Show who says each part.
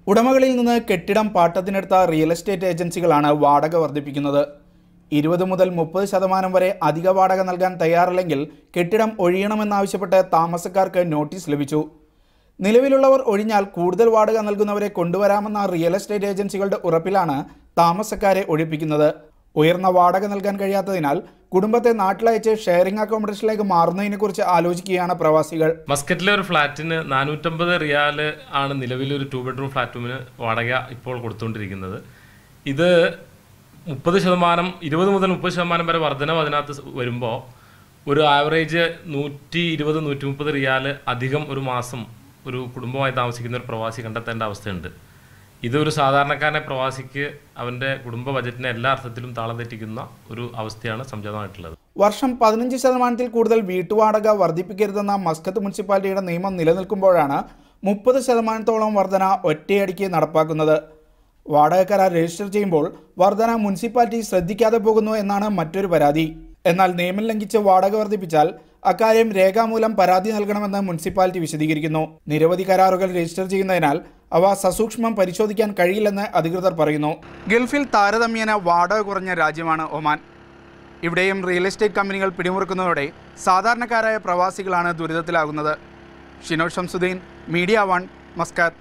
Speaker 1: ഉടമകളിൽ നിന്ന് കെട്ടിടം പാട്ടത്തിനെടുത്ത real estate ഏജൻസികളാണ് വാടക വർദ്ധിപ്പിക്കുന്നത്. 20 മുതൽ 30% വരെ അധിക വാടക നൽകാൻ തയ്യാറല്ലെങ്കിൽ കെട്ടിടം ഒഴിയണമെന്നാവശ്യപ്പെട്ട് താമസക്കാർക്ക് നോട്ടീസ് ലഭിച്ചു. നിലവിലുള്ളവർ ഒഴിഞ്ഞാൽ കൂടുതൽ വാടക നൽകുന്നവരെ കൊണ്ടുവരാമെന്ന റിയൽ എസ്റ്റേറ്റ് ഏജൻസികളുടെ ഉറപ്പിലാണ് താമസക്കാരെ ഒഴിപ്പിക്കുന്നത്. ഉയർന്ന വാടക നൽകാൻ കഴിയാത്തതിനാൽ കുടുംബത്തെ നാട്ടിലയച്ച് ഷെയറിംഗ് അക്കോമഡേഷനിലേക്ക് മാറുന്നതിനെക്കുറിച്ച് ആലോചിക്കുകയാണ് പ്രവാസികൾ.
Speaker 2: മസ്കറ്റിലെ ഒരു ഫ്ലാറ്റിന് 450 റിയാൽ ആണ് നിലവിലൊരു 2 ബെഡ്റൂം ഫ്ലാറ്റിന് വാടക ഇപ്പോൾ കൊടുത്തുകൊണ്ടിരിക്കുന്നത്. ഇത് 30%, 20 മുതൽ 30% വരെ വർധനവ് അതിനകത്ത് വരുമ്പോൾ ഒരു ആവറേജ് 120-130 റിയാൽ അധികം ഒരു മാസം ഒരു കുടുംബമായി താമസിക്കുന്ന ഒരു പ്രവാസി കണ്ടെത്തേണ്ട അവസ്ഥയുണ്ട്. ഇതൊരു സാധാരണക്കാരനെ പ്രവാസിക്ക് അവൻ്റെ കുടുംബ ബജറ്റിനെ എല്ലാ അർത്ഥത്തിലും താളം തെറ്റിക്കുന്ന ഒരു അവസ്ഥയാണ് സംജാതമായിട്ടുള്ളത്.
Speaker 1: വർഷം 15% കൂടുതൽ വീട്ടുവാടക വർദ്ധിപ്പിക്കരുതെന്ന മസ്കത്ത് മുനിസിപ്പാലിറ്റിയുടെ നിയമം നിലനിൽക്കുമ്പോഴാണ് 30%-ഓളം വർധന ഒറ്റയടിക്ക് നടപ്പാക്കുന്നത്. വാടക കരാർ രജിസ്റ്റർ ചെയ്യുമ്പോൾ വർധന മുനിസിപ്പാലിറ്റി ശ്രദ്ധിക്കാതെ പോകുന്നു എന്നാണ് മറ്റൊരു പരാതി. എന്നാൽ നിയമം ലംഘിച്ച് വാടക വർദ്ധിപ്പിച്ചാൽ അക്കാര്യം രേഖാമൂലം പരാതി നൽകണമെന്ന് മുനിസിപ്പാലിറ്റി വിശദീകരിക്കുന്നു. നിരവധി കരാറുകൾ രജിസ്റ്റർ ചെയ്യുന്നതിനാൽ അവ സസൂക്ഷ്മം പരിശോധിക്കാൻ കഴിയില്ലെന്ന് അധികൃതർ പറയുന്നു. ഗൾഫിൽ താരതമ്യേന വാടക കുറഞ്ഞ രാജ്യമാണ് ഒമാൻ. ഇവിടെയും റിയൽ എസ്റ്റേറ്റ് കമ്പനികൾ പിടിമുറുക്കുന്നതോടെ സാധാരണക്കാരായ പ്രവാസികളാണ് ദുരിതത്തിലാകുന്നത്. Shino Shamsuddin, media 1, Muscat.